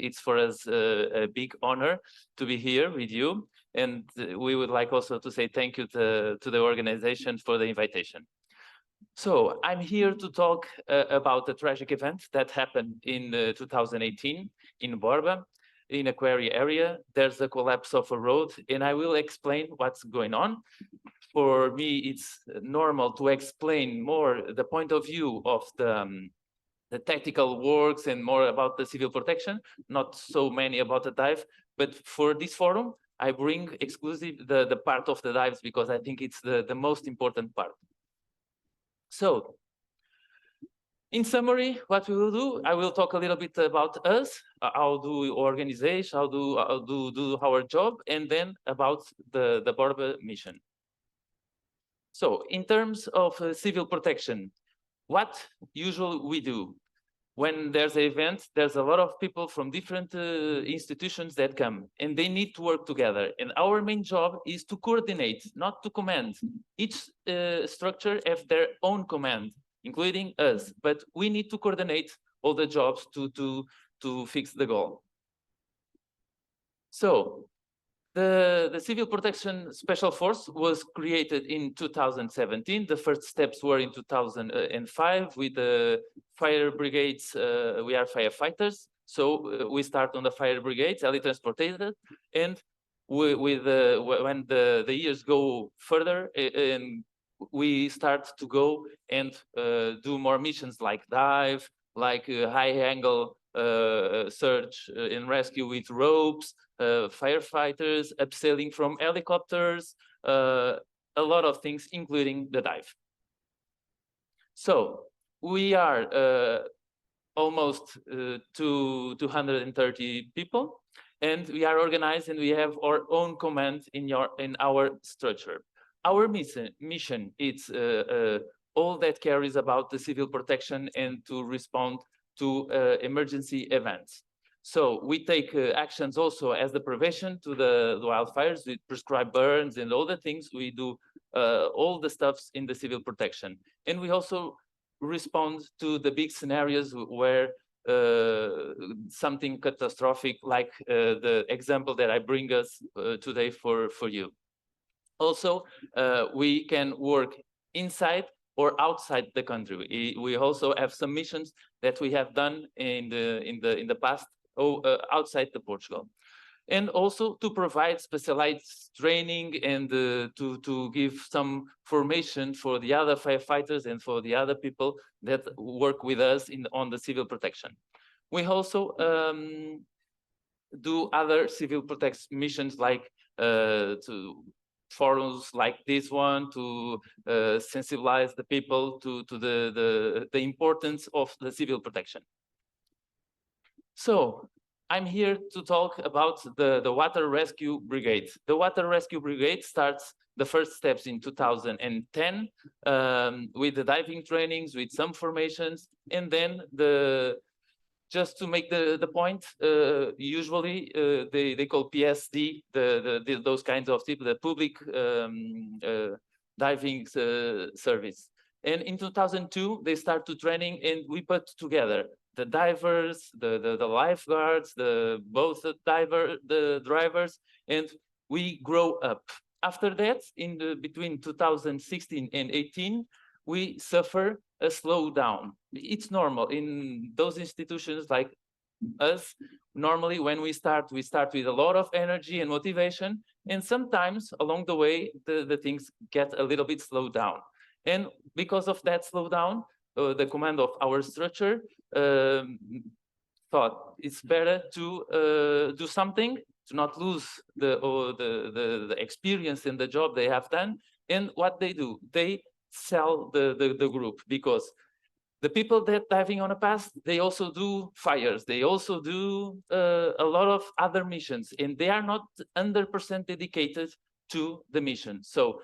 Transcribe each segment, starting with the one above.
It's for us a big honor to be here with you. And we would like also to say thank you to the organization for the invitation. So I'm here to talk about a tragic event that happened in 2018 in Borba, in a Quarry area. There's a collapse of a road, and I will explain what's going on. For me, it's normal to explain more the point of view of the tactical works and more about the civil protection, not so many about the dive. But for this forum, I bring exclusive the part of the dives because I think it's the most important part. So, in summary, what we will do, I will talk a little bit about us, how do we organize, how do our job, and then about the Borba mission. So, in terms of civil protection, what usually we do? When there's an event, there's a lot of people from different institutions that come, and they need to work together. And our main job is to coordinate, not to command. Each structure has their own command, including us, but we need to coordinate all the jobs to fix the goal. So, the Civil Protection Special Force was created in 2017. The first steps were in 2005 with the fire brigades. We are firefighters, so we start on the fire brigades, transported, and when the years go further, and we start to go and do more missions like dive, like high-angle search and rescue with ropes, firefighters, abseiling from helicopters, a lot of things, including the dive. So we are almost 230 people, and we are organized, and we have our own command in our structure. Our mission is all that carries about the civil protection and to respond to emergency events. So we take actions also as the prevention to the wildfires. We prescribe burns and all the things. We do all the stuffs in the civil protection. And we also respond to the big scenarios where something catastrophic, like the example that I bring us today for you. Also, we can work inside or outside the country. We also have some missions that we have done in the past outside the Portugal, and also to provide specialized training and to give some formation for the other firefighters and for the other people that work with us on the civil protection. We also do other civil protection missions like to forums like this one to sensibilize the people to the importance of the civil protection. So I'm here to talk about the Water Rescue Brigade. The Water Rescue Brigade starts the first steps in 2010 with the diving trainings, with some formations, and then just to make the point, usually they call PSD, those kinds of people, the public diving service. And in 2002, they start to training, and we put together the divers, the lifeguards, both the drivers, and we grow up. After that, between 2016 and 18, we suffer a slowdown. It's normal in those institutions like us. Normally, when we start with a lot of energy and motivation, and sometimes along the way, the things get a little bit slowed down. And because of that slowdown, the command of our structure thought it's better to do something to not lose the experience in the job they have done. And what they do, they sell the group, because the people that diving on a past, they also do fires, they also do a lot of other missions, and they are not 100% dedicated to the mission. So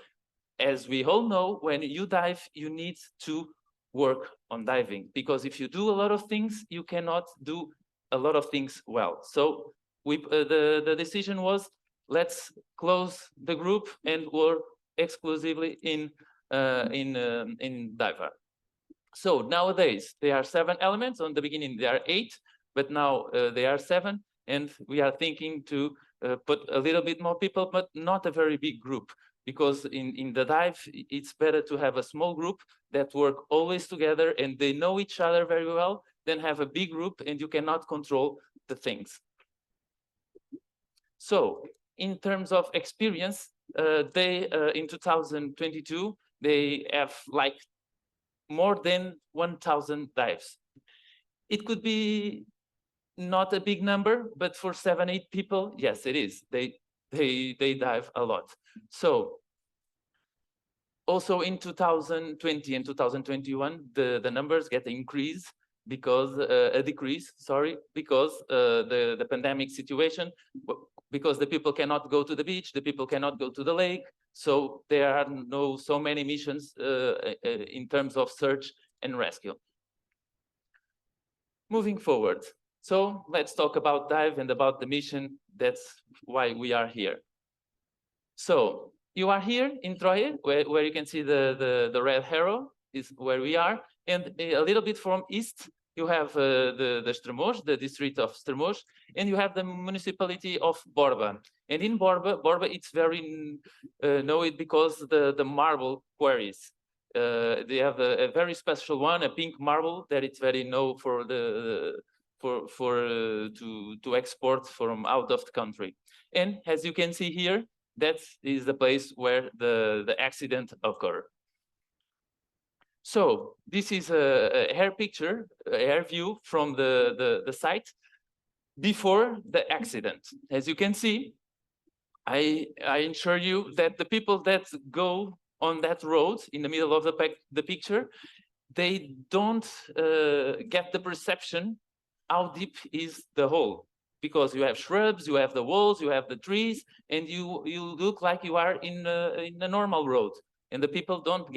as we all know, when you dive, you need to work on diving, because if you do a lot of things, you cannot do a lot of things well. So the decision was, let's close the group and work exclusively in diver. So nowadays there are 7 elements. On the beginning there are 8, but now they are 7, and we are thinking to put a little bit more people, but not a very big group, because in the dive, it's better to have a small group that work always together and they know each other very well than have a big group and you cannot control the things. So in terms of experience, in 2022, they have like more than 1,000 dives. It could be not a big number, but for 7, 8 people, yes, it is. They dive a lot. So also in 2020 and 2021, the numbers get increased because a decrease, sorry, because the pandemic situation, because the people cannot go to the beach, the people cannot go to the lake, so there are so many missions in terms of search and rescue. Moving forward, so let's talk about dive and about the mission. That's why we are here. So you are here in Troje, where you can see the red arrow is where we are, and a little bit from east, you have the Estremoz, the district of Estremoz, and you have the municipality of Borba. And in Borba, it's very known because the marble quarries. They have a very special one, a pink marble that it's very known for to export from out of the country. And as you can see here, that is the place where the accident occurred. So this is a air picture, air view from the site before the accident. As you can see, I assure you that the people that go on that road in the middle of the picture, they don't get the perception how deep is the hole, because you have shrubs, you have the walls, you have the trees, and you look like you are in a normal road, and the people don't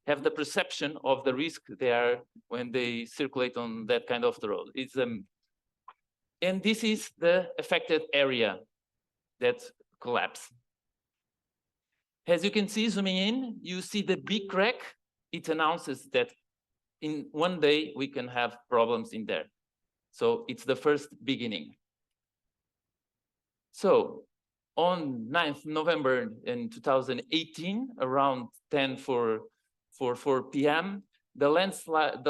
have the perception of the risk they are when they circulate on that kind of the road. It's and this is the affected area that collapsed. As you can see, zooming in, you see the big crack. It announces that in one day we can have problems in there. So it's the first beginning. So on 9th November in 2018, around 10:04 p.m., the landslide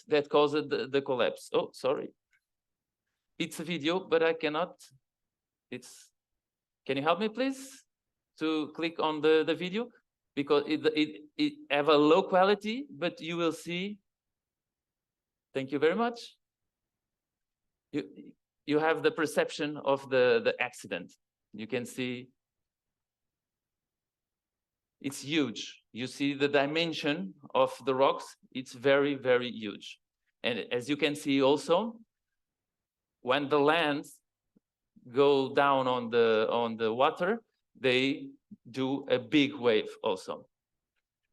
that caused the collapse. Oh, sorry. It's a video, but I cannot. Can you help me, please, to click on the video? Because it have a low quality, but you will see. Thank you very much. You have the perception of the accident. You can see it's huge. You see the dimension of the rocks. It's very, very huge. And as you can see also, when the lands go down on the water, they do a big wave also.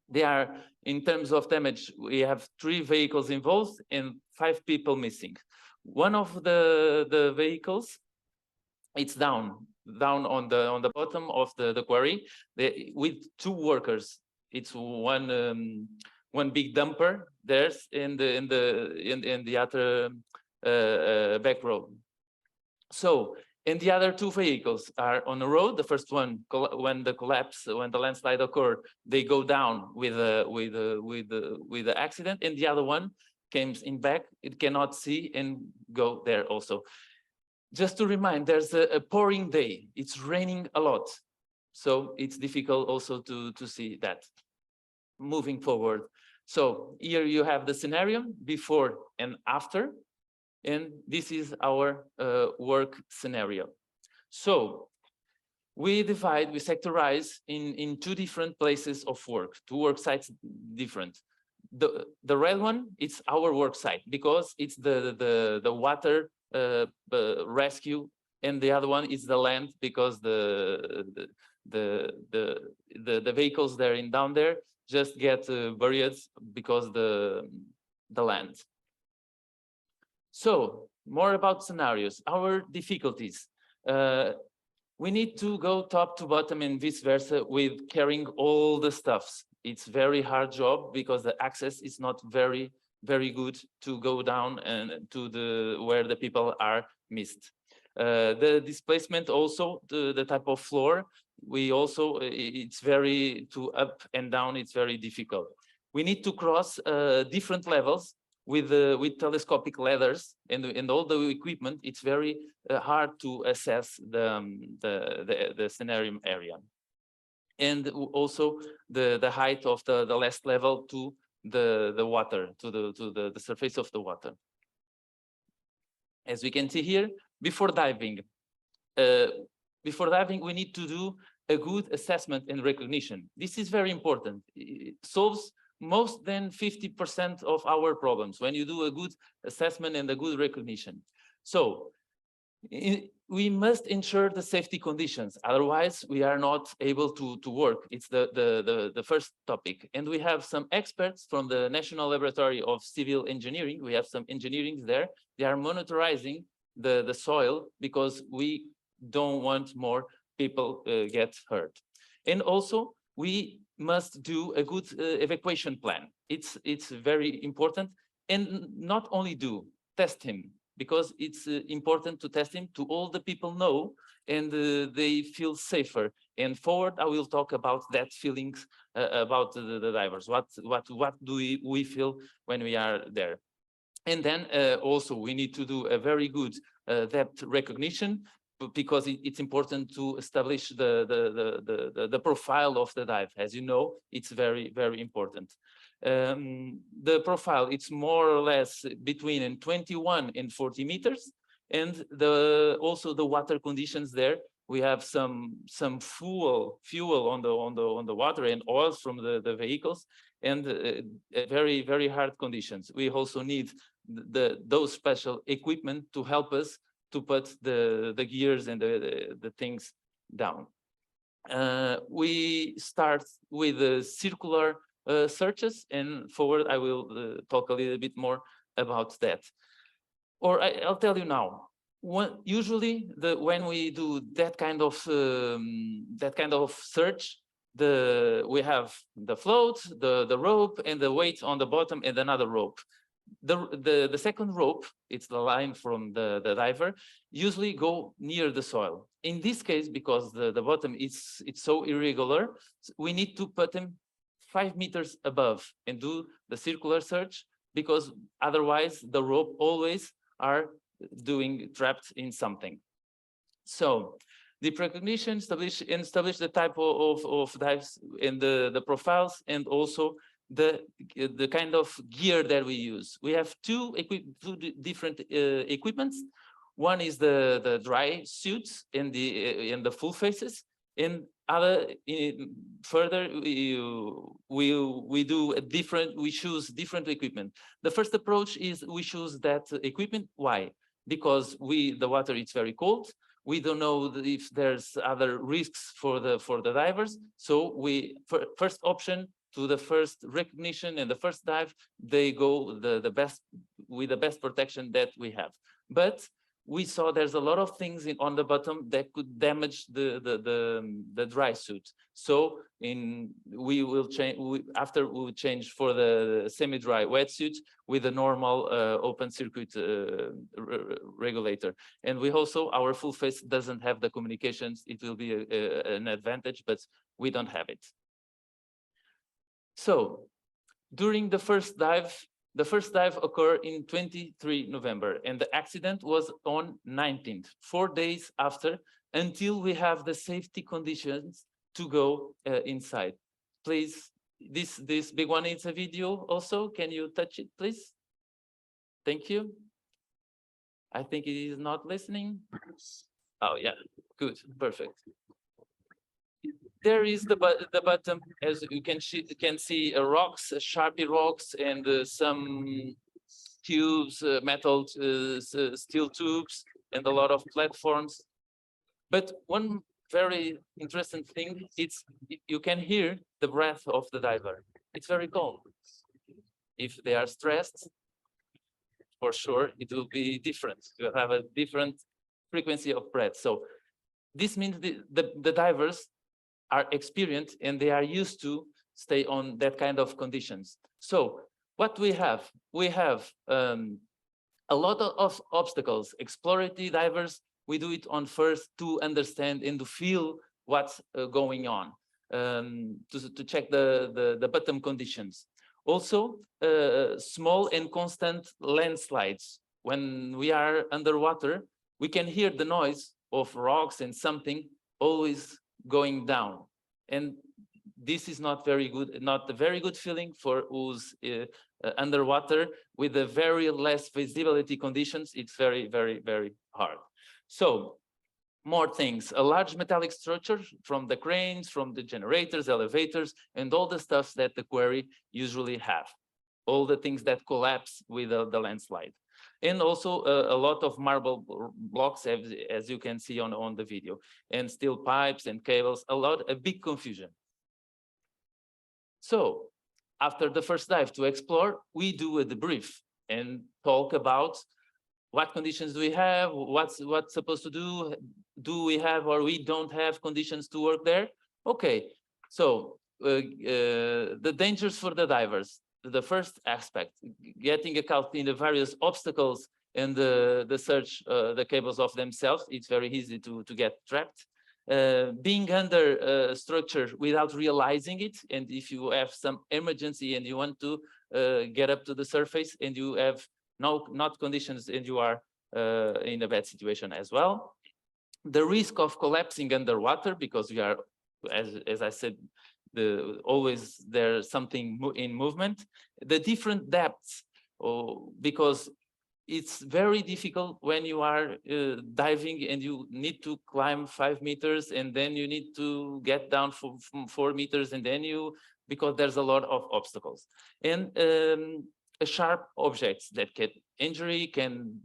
They are, in terms of damage, we have 3 vehicles involved and 5 people missing. One of the vehicles, it's down on the bottom of the quarry with 2 workers. It's one big dumper there's in the other back row. So, and the other 2 vehicles are on the road. The first one, when the landslide occurred, they go down with the accident, and the other one comes in back. It cannot see and go there also. Just to remind, there's a pouring day. It's raining a lot, so it's difficult also to see that. Moving forward, so here you have the scenario before and after. And this is our work scenario. So we sectorize in 2 different places of work, 2 work sites different. The red one, it's our work site because it's the water rescue, and the other one is the land because the vehicles that are down there just get buried because the land. So more about scenarios, our difficulties. We need to go top to bottom and vice versa with carrying all the stuffs. It's very hard job because the access is not very very good to go down and to where the people are missed. The displacement also, the type of floor, we also, it's very, to up and down, it's very difficult. We need to cross different levels with telescopic ladders and all the equipment. It's very hard to assess the scenario area. And also the height of the last level to the water, to the surface of the water. As we can see here, before diving, we need to do a good assessment and recognition. This is very important. It solves most than 50% of our problems when you do a good assessment and a good recognition. So we must ensure the safety conditions, otherwise we are not able to work. It's the first topic. And we have some experts from the National Laboratory of Civil Engineering. We have some engineers there. They are monitoring the soil because we don't want more people get hurt. And also we must do a good evacuation plan. It's very important. And not only test him, because it's important to test him, to all the people know, and they feel safer. And forward, I will talk about that feelings about the divers. What do we feel when we are there? And then also we need to do a very good depth recognition, because it's important to establish the profile of the dive. As you know, it's very, very important. The profile, it's more or less between 21 and 40 meters. And also the water conditions there, we have some fuel on the water and oils from the vehicles, and very, very hard conditions. We also need those special equipment to help us to put the gears and the things down. We start with the circular searches, and forward I will talk a little bit more about that. Or I'll tell you now. Usually, when we do that kind of search, we have the float, the rope, and the weight on the bottom, and another rope. The second rope, it's the line from the diver, usually go near the soil. In this case, because the bottom it's so irregular, we need to put them 5 meters above and do the circular search, because otherwise the rope always are trapped in something. So the recognition, establish the type of dives and the profiles, and also the kind of gear that we use. We have two different equipments. One is the dry suits and the full faces, and further we choose different equipment. The first approach is we choose that equipment. Why? Because the water is very cold. We don't know if there's other risks for the divers. So first option to the first recognition and the first dive, they go the best with the best protection that we have. But we saw there's a lot of things on the bottom that could damage the dry suit. So we will change after we change for the semi-dry wetsuit with a normal open circuit regulator. And we also, our full face doesn't have the communications. It will be an advantage, but we don't have it. So during the first dive occurred in 23 November, and the accident was on 19th, 4 days after, until we have the safety conditions to go inside. Please, this big one is a video also. Can you touch it, please? Thank you. I think it is not listening. Oh, yeah, good, perfect. There is the bottom, as you can see, rocks, Sharpie rocks, and some tubes, metal steel tubes, and a lot of platforms. But one very interesting thing, you can hear the breath of the diver. It's very calm. If they are stressed, for sure, it will be different. You have a different frequency of breath. So this means the divers are experienced and they are used to stay on that kind of conditions. So What we have? We have a lot of obstacles. Exploratory divers, we do it on first to understand and to feel what's going on, to check the bottom conditions. Also, small and constant landslides. When we are underwater, we can hear the noise of rocks and something always going down. And this is not very good, not a very good feeling for who's underwater with the very less visibility conditions. It's very, very, very hard. So more things, a large metallic structure from the cranes, from the generators, elevators, and all the stuff that the quarry usually have. All the things that collapse with the landslide. And also a lot of marble blocks, as you can see on the video, and steel pipes and cables, a big confusion. So after the first dive to explore, we do a debrief and talk about what conditions do we have, what's supposed to do we have or we don't have conditions to work there? Okay, so the dangers for the divers. The first aspect, getting caught in the various obstacles and the search the cables of themselves, it's very easy to get trapped. Being under structure without realizing it, and if you have some emergency and you want to get up to the surface and you have not conditions and you are in a bad situation as well. The risk of collapsing underwater, because we are, as I said, always there's something in movement. The different depths, because it's very difficult when you are diving and you need to climb 5 meters and then you need to get down from 4 meters and then because there's a lot of obstacles. And sharp objects that can injury, can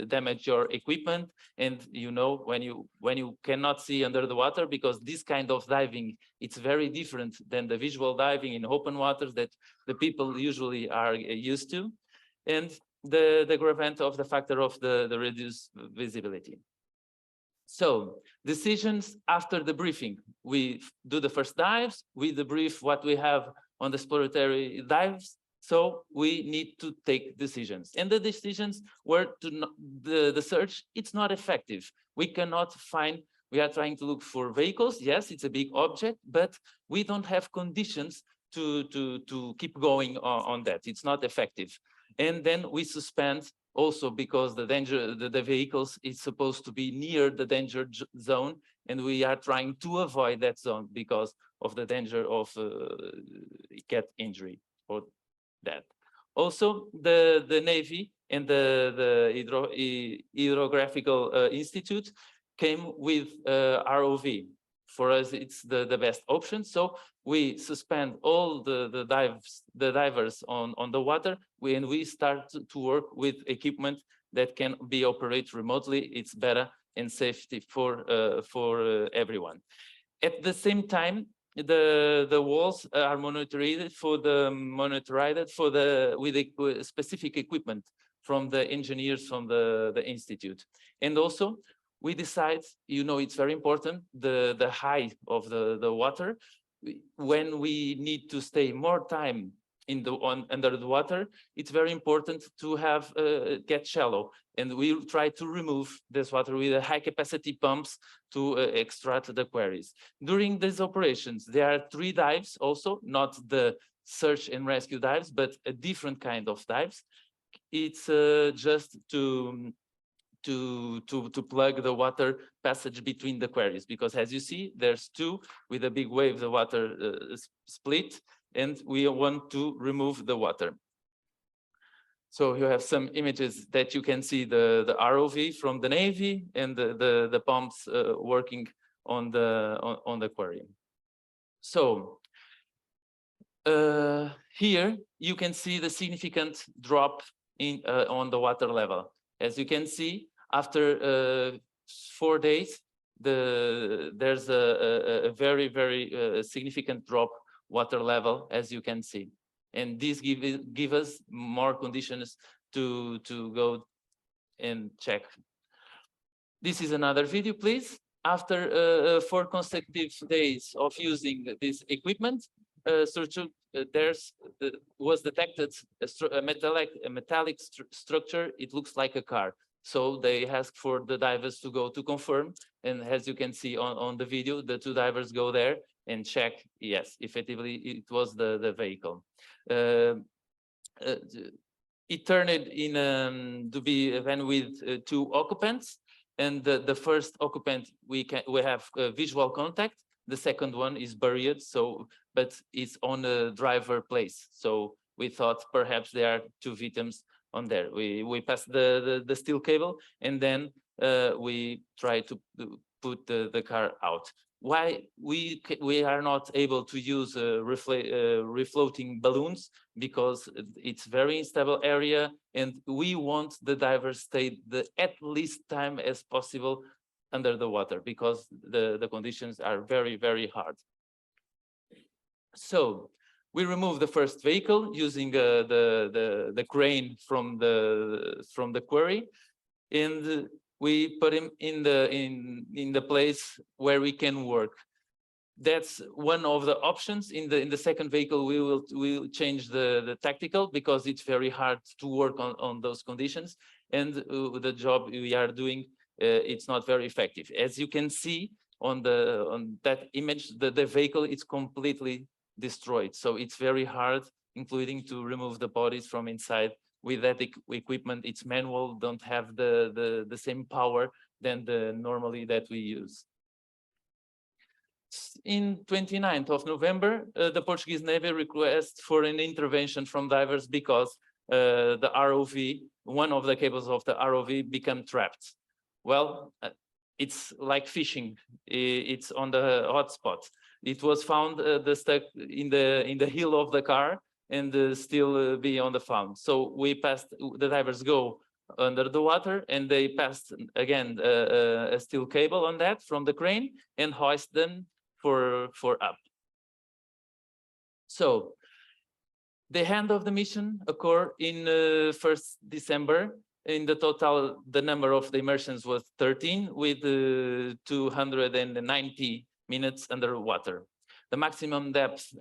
damage your equipment. And when you cannot see under the water, because this kind of diving, it's very different than the visual diving in open waters that the people usually are used to. And the gradient of the factor of the reduced visibility. So decisions after the briefing, we do the first dives, we debrief what we have on the exploratory dives. So we need to take decisions, and the decisions were the search. It's not effective. We cannot find. We are trying to look for vehicles. Yes, it's a big object, but we don't have conditions to keep going on that. It's not effective. And then we suspend also because the vehicles is supposed to be near the danger zone, and we are trying to avoid that zone because of the danger of get injury or that. Also, the Navy and the Hydrographical Institute came with ROV. For us, it's the best option. So we suspend all the divers on the water when we start to work with equipment that can be operated remotely. It's better and safety for everyone. At the same time, the walls are monitored with specific equipment from the engineers from the institute. And also we decide, it's very important, the height of the water. When we need to stay more time under the water, it's very important to have get shallow, and we try to remove this water with high capacity pumps to extract the quarries. During these operations, there are 3 dives also, not the search and rescue dives, but a different kind of dives. It's just to plug the water passage between the quarries, because as you see, there's 2 with a big wave, the water split, and we want to remove the water. So you have some images that you can see the ROV from the Navy and the pumps working on the quarry. So here you can see the significant drop on the water level. As you can see, after 4 days, there's a very, very significant drop water level, as you can see. And this give us more conditions to go and check. This is another video, please. After 4 consecutive days of using this equipment, there's was detected a metallic structure. It looks like a car. So they asked for the divers to go to confirm. And as you can see on the video, the two divers go there and check, yes, effectively, it was the vehicle. It turned in to be a van with two occupants. And the first occupant, we have visual contact. The second one is buried, but it's on the driver place. So we thought perhaps there are two victims on there. We passed the steel cable, and then we try to put the car out. Why we are not able to use refloating balloons? Because it's very unstable area, and we want the divers stay at least time as possible under the water, because the conditions are very, very hard. So we remove the first vehicle using the crane from the quarry, and we put him in the place where we can work. That's one of the options. In the second vehicle, we'll change the tactical, because it's very hard to work on those conditions, and the job we are doing, it's not very effective. As you can see on that image, the vehicle is completely destroyed. So it's very hard, including to remove the bodies from inside. With that equipment, it's manual, don't have the same power than normally that we use. In 29th of November, the Portuguese Navy requests for an intervention from divers, because the ROV, one of the cables of the ROV, become trapped. Well, it's like fishing. It's on the hotspot. It was found stuck in the heel of the car, and still be on the found. So we passed, the divers go under the water, and they passed again a steel cable on that from the crane, and hoist them for up. So the end of the mission occurred in 1st December. In the total, the number of the immersions was 13, with 290 minutes underwater. The maximum depth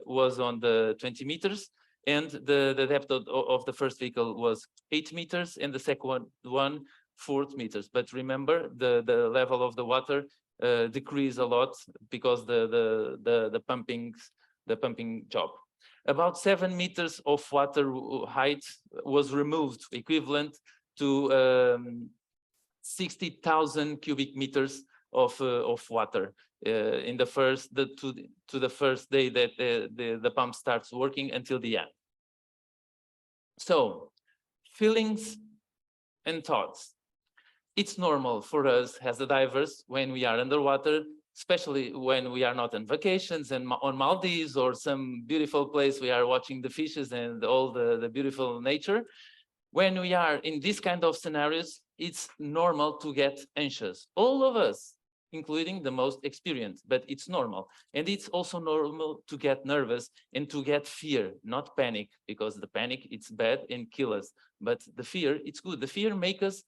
was on the 20 meters, and the depth of the first vehicle was 8 meters, and the second one 4 meters. But remember, the level of the water decreased a lot, because the pumping job. About 7 meters of water height was removed, equivalent to 60,000 cubic meters of water in the first to the first day that the pump starts working until the end. So, feelings and thoughts. It's normal for us as the divers, when we are underwater, especially when we are not on vacations and on Maldives or some beautiful place we are watching the fishes and all the beautiful nature. When we are in this kind of scenarios, it's normal to get anxious. All of us, including the most experienced, but it's normal. And it's also normal to get nervous and to get fear, not panic, because the panic, it's bad and kill us. But the fear, it's good. The fear makes us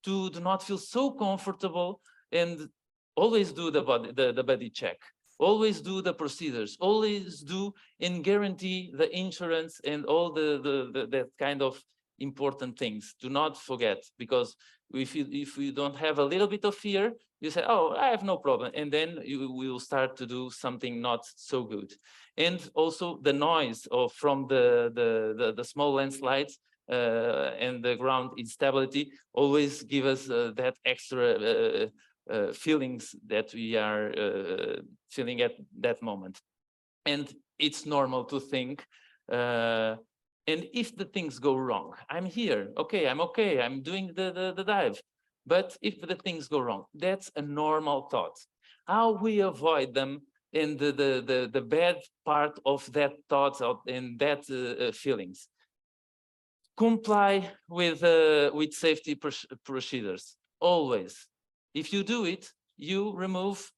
to do not feel so comfortable, and always do the body check. Always do the procedures. Always do and guarantee the insurance and all that kind of important things. Do not forget, because if you don't have a little bit of fear, you say, oh, I have no problem, and then you will start to do something not so good. And also the noise from the small landslides and the ground instability always give us that extra feelings that we are feeling at that moment. And it's normal to think, and if the things go wrong, I'm here, okay, I'm doing the dive. But if the things go wrong, that's a normal thought. How we avoid them, and the bad part of that thoughts and that feelings. Comply with safety procedures, always. If you do it, you remove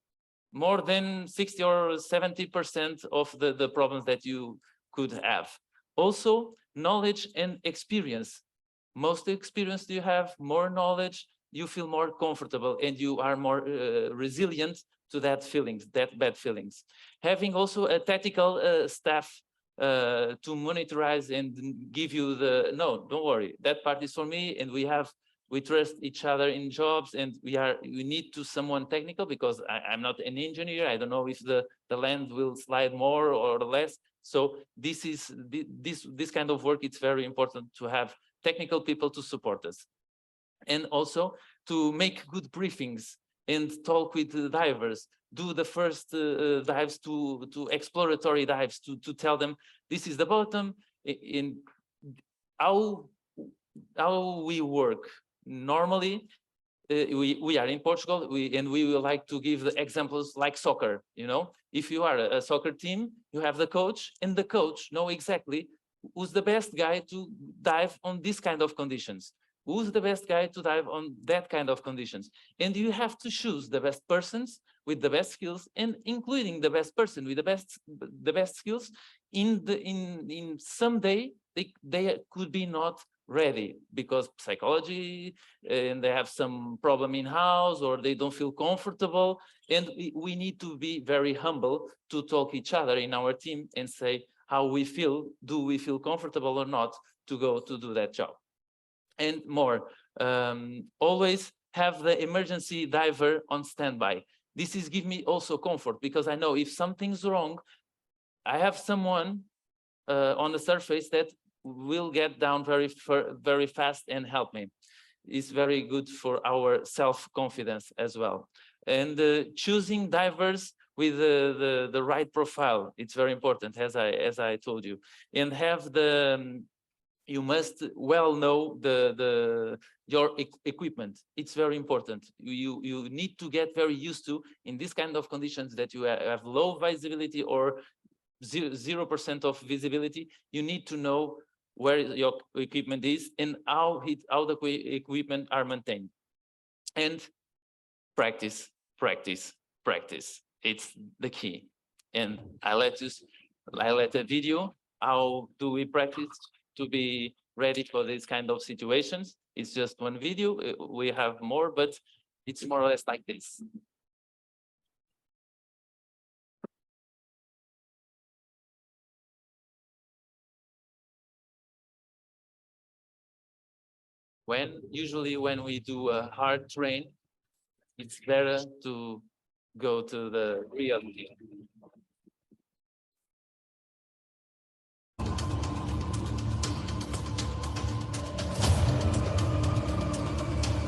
more than 60 or 70% of the problems that you could have. Also, knowledge and experience. Most experience you have, more knowledge, you feel more comfortable, and you are more resilient to that feelings, that bad feelings. Having also a tactical staff to monitorize and give you the, no, don't worry, that part is for me, and we trust each other in jobs, and we need to someone technical, because I'm not an engineer. I don't know if the land will slide more or less. So this kind of work, it's very important to have technical people to support us, and also to make good briefings and talk with the divers, do the first dives, to exploratory dives, to tell them this is the bottom, in how we work. Normally, we are in Portugal, and we will like to give the examples like soccer. You know, if you are a soccer team, you have the coach, and the coach know exactly who's the best guy to dive on this kind of conditions, who's the best guy to dive on that kind of conditions. And you have to choose the best persons with the best skills, and including the best person with the best skills. In some day they could be not ready because psychology, and they have some problem in house, or they don't feel comfortable, and we need to be very humble to talk each other in our team and say how we feel. Do we feel comfortable or not to go to do that job? And more, always have the emergency diver on standby. This is give me also comfort, because I know if something's wrong, I have someone on the surface that will get down very fast and help me. It's very good for our self-confidence as well. And choosing divers with the right profile, it's very important, as I told you. And have the you must well know your equipment. It's very important. You need to get very used to, in this kind of conditions that you have low visibility or 0% of visibility, you need to know where your equipment is and how the equipment are maintained. And practice, practice, practice. It's the key. And I let a video, how do we practice to be ready for these kind of situations. It's just one video. We have more, but it's more or less like this. Usually when we do a hard train, it's better to go to the reality.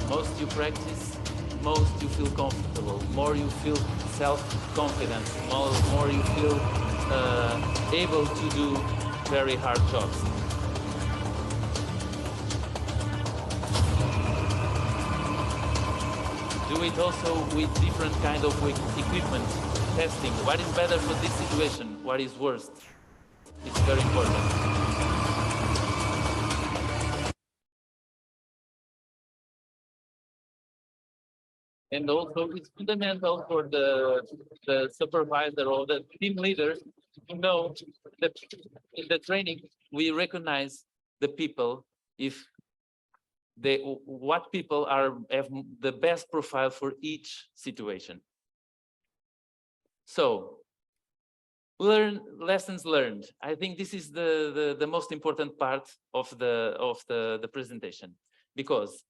Most you practice, most you feel comfortable, more you feel self-confident, more you feel able to do very hard jobs. Do it also with different kind of equipment, testing. What is better for this situation? What is worst? It's very important. And also it's fundamental for the supervisor or the team leader to know that in the training, we recognize the people, if what people have the best profile for each situation. So lessons learned. I think this is the most important part of the presentation, because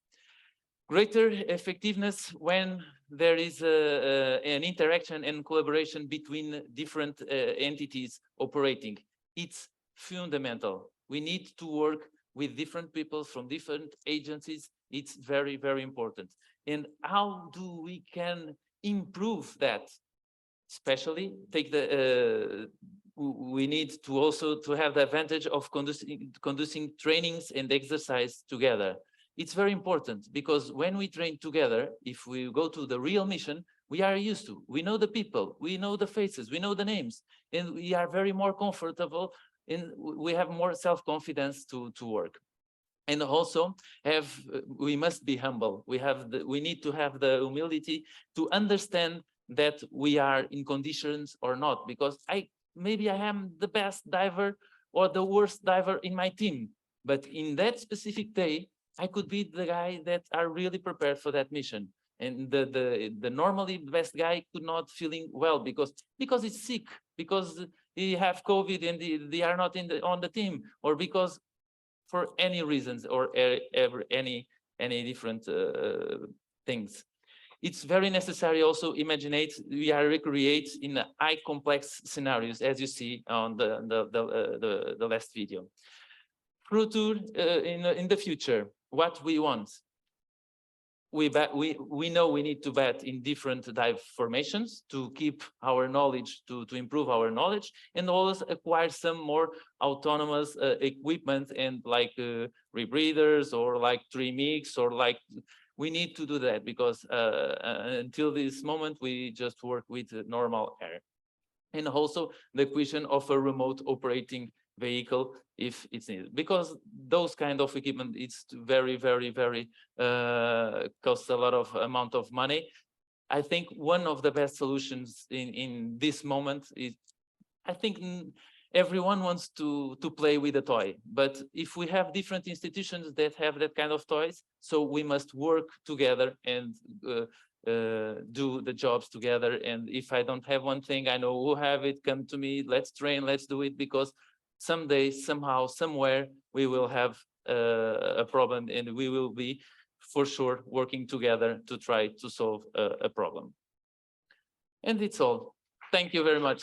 greater effectiveness when there is an interaction and collaboration between different entities operating. It's fundamental. We need to work with different people from different agencies. It's very, very important. And how do we can improve that? Especially we need to also to have the advantage of conducting trainings and exercise together. It's very important, because when we train together, if we go to the real mission, we are used to, we know the people, we know the faces, we know the names, and we are very more comfortable, and we have more self-confidence to work. And also we must be humble. We need to have the humility to understand that we are in conditions or not, because maybe I am the best diver or the worst diver in my team, but in that specific day, I could be the guy that are really prepared for that mission. And the normally best guy could not feeling well because it's sick, because he have COVID and they are not on the team, or because for any reasons or any different things. It's very necessary also we are recreate in high complex scenarios, as you see on the last video. Future, in the future, what we want. We know we need to bet in different dive formations to keep our knowledge, to improve our knowledge, and always acquire some more autonomous equipment and like rebreathers or like tree mix, or like we need to do that, because until this moment we just work with normal air. And also the question of a remote operating vehicle if it's needed, because those kind of equipment, it's very costs a lot of amount of money. I think one of the best solutions in this moment is, I think everyone wants to play with a toy, but if we have different institutions that have that kind of toys, so we must work together and do the jobs together. And if I don't have one thing, I know who have it, come to me, let's train, let's do it, because someday, somehow, somewhere, we will have a problem, and we will be for sure working together to try to solve a problem. And it's all. Thank you very much.